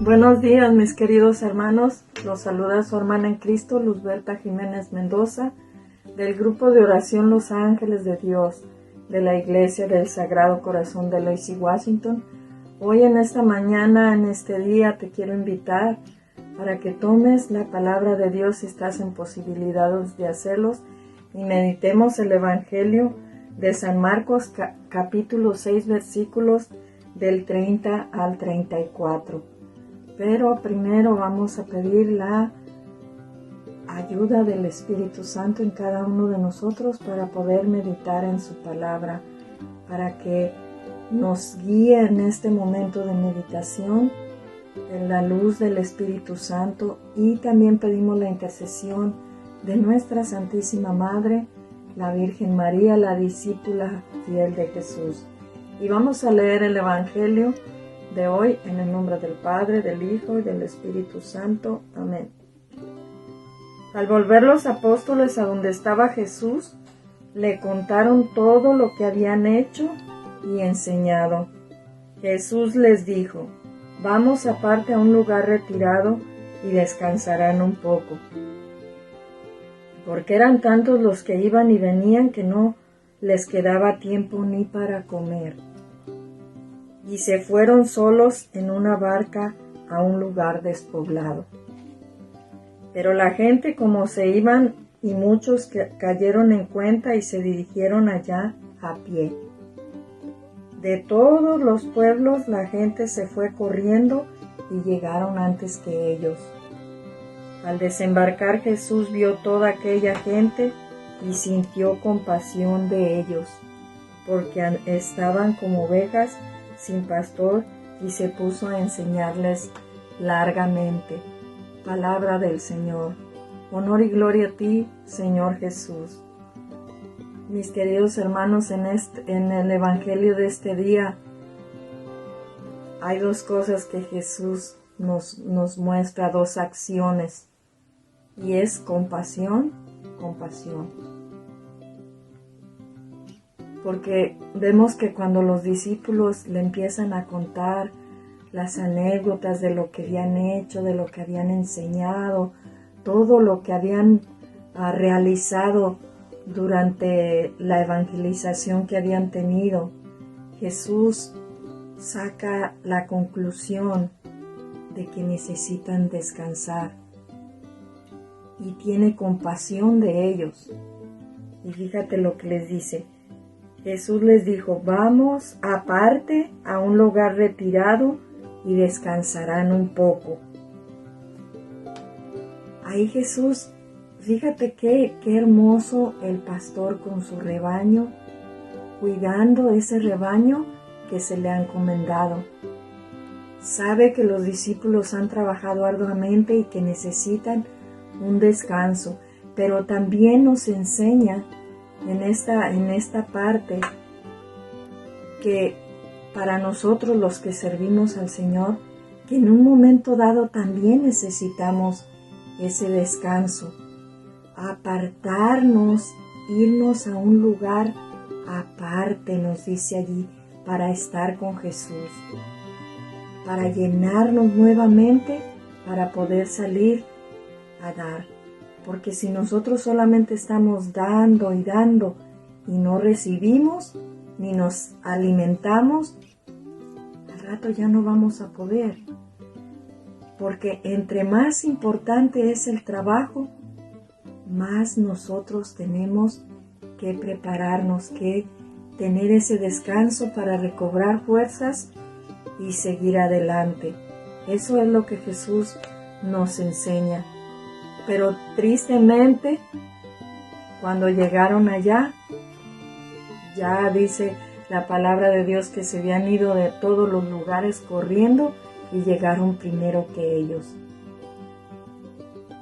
Buenos días, mis queridos hermanos. Los saluda su hermana en Cristo, Luzberta Jiménez Mendoza, del grupo de oración Los Ángeles de Dios, de la Iglesia del Sagrado Corazón de Lacey, Washington. Hoy en esta mañana, en este día, te quiero invitar para que tomes la palabra de Dios si estás en posibilidades de hacerlos y meditemos el Evangelio de San Marcos, capítulo 6, versículos del 30 al 34. Pero primero vamos a pedir la ayuda del Espíritu Santo en cada uno de nosotros para poder meditar en su palabra, para que nos guíe en este momento de meditación en la luz del Espíritu Santo, y también pedimos la intercesión de nuestra Santísima Madre, la Virgen María, la discípula fiel de Jesús. Y vamos a leer el Evangelio de hoy en el nombre del Padre, del Hijo y del Espíritu Santo. Amén. Al volver los apóstoles a donde estaba Jesús, le contaron todo lo que habían hecho y enseñado. Jesús les dijo: vamos aparte a un lugar retirado y descansarán un poco. Porque eran tantos los que iban y venían que no les quedaba tiempo ni para comer. Y se fueron solos en una barca a un lugar despoblado. Pero la gente, como se iban, y muchos cayeron en cuenta y se dirigieron allá a pie. De todos los pueblos la gente se fue corriendo y llegaron antes que ellos. Al desembarcar, Jesús vio toda aquella gente y sintió compasión de ellos, porque estaban como ovejas sin pastor, y se puso a enseñarles largamente. Palabra del Señor. Honor y gloria a ti, Señor Jesús. Mis queridos hermanos, en el Evangelio de este día hay dos cosas que Jesús nos muestra, dos acciones, y es compasión. Porque vemos que cuando los discípulos le empiezan a contar las anécdotas de lo que habían hecho, de lo que habían enseñado, todo lo que habían realizado durante la evangelización que habían tenido, Jesús saca la conclusión de que necesitan descansar y tiene compasión de ellos. Y fíjate lo que les dice. Jesús les dijo: vamos aparte a un lugar retirado y descansarán un poco. Ahí Jesús, fíjate qué hermoso el pastor con su rebaño, cuidando ese rebaño que se le ha encomendado. Sabe que los discípulos han trabajado arduamente y que necesitan un descanso, pero también nos enseña en esta parte que para nosotros los que servimos al Señor, que en un momento dado también necesitamos ese descanso, apartarnos, irnos a un lugar aparte, nos dice allí, para estar con Jesús, para llenarnos nuevamente, para poder salir a dar. Porque si nosotros solamente estamos dando y dando y no recibimos ni nos alimentamos, al rato ya no vamos a poder. Porque entre más importante es el trabajo, más nosotros tenemos que prepararnos, que tener ese descanso para recobrar fuerzas y seguir adelante. Eso es lo que Jesús nos enseña. Pero tristemente, cuando llegaron allá, ya dice la palabra de Dios que se habían ido de todos los lugares corriendo y llegaron primero que ellos.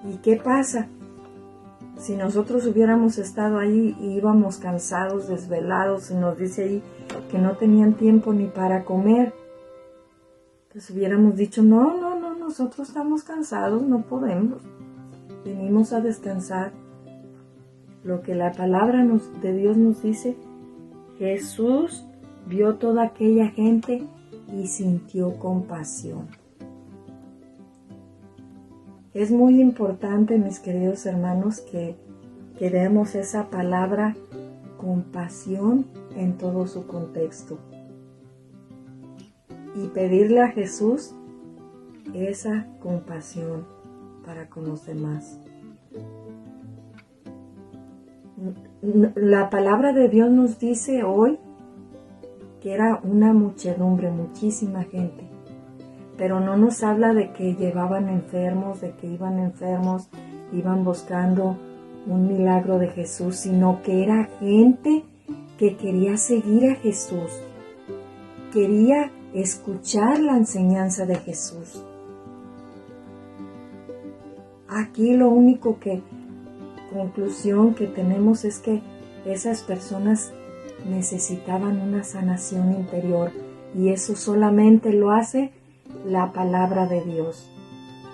¿Y qué pasa? Si nosotros hubiéramos estado ahí y íbamos cansados, desvelados, y nos dice ahí que no tenían tiempo ni para comer, pues hubiéramos dicho: no, nosotros estamos cansados, no podemos. Venimos a descansar. Lo que la palabra de Dios nos dice: Jesús vio toda aquella gente y sintió compasión. Es muy importante, mis queridos hermanos, que demos esa palabra compasión en todo su contexto. Y pedirle a Jesús esa compasión para con los demás. La palabra de Dios nos dice hoy que era una muchedumbre, muchísima gente, pero no nos habla de que llevaban enfermos, de que iban enfermos, iban buscando un milagro de Jesús, sino que era gente que quería seguir a Jesús, quería escuchar la enseñanza de Jesús. Aquí lo único conclusión que tenemos es que esas personas necesitaban una sanación interior, y eso solamente lo hace la palabra de Dios,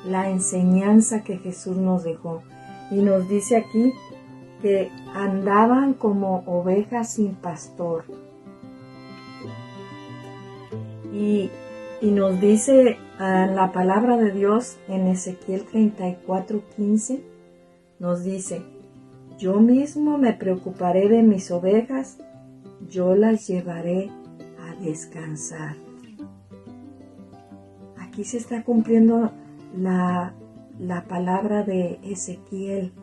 la enseñanza que Jesús nos dejó. Y nos dice aquí que andaban como ovejas sin pastor. Y nos dice la palabra de Dios en Ezequiel 34:15, nos dice: yo mismo me preocuparé de mis ovejas, yo las llevaré a descansar. Aquí se está cumpliendo la palabra de Ezequiel.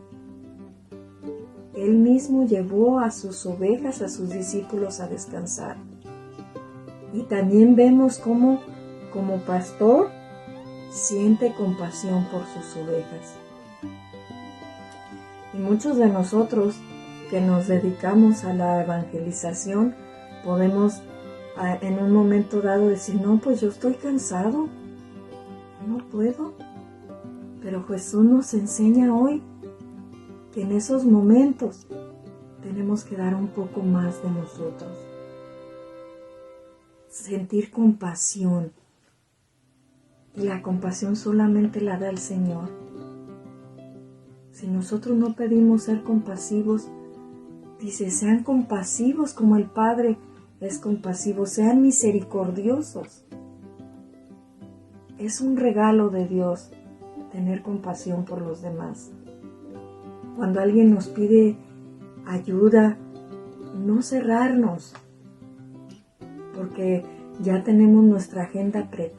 Él mismo llevó a sus ovejas, a sus discípulos a descansar. Y también vemos cómo, como pastor, siente compasión por sus ovejas. Y muchos de nosotros que nos dedicamos a la evangelización podemos en un momento dado decir: no, pues yo estoy cansado, no puedo. Pero Jesús nos enseña hoy que en esos momentos tenemos que dar un poco más de nosotros, sentir compasión, y la compasión solamente la da el Señor. Si nosotros no pedimos ser compasivos, dice: sean compasivos como el Padre es compasivo, sean misericordiosos. Es un regalo de Dios tener compasión por los demás. Cuando alguien nos pide ayuda, no cerrarnos, porque ya tenemos nuestra agenda apretada.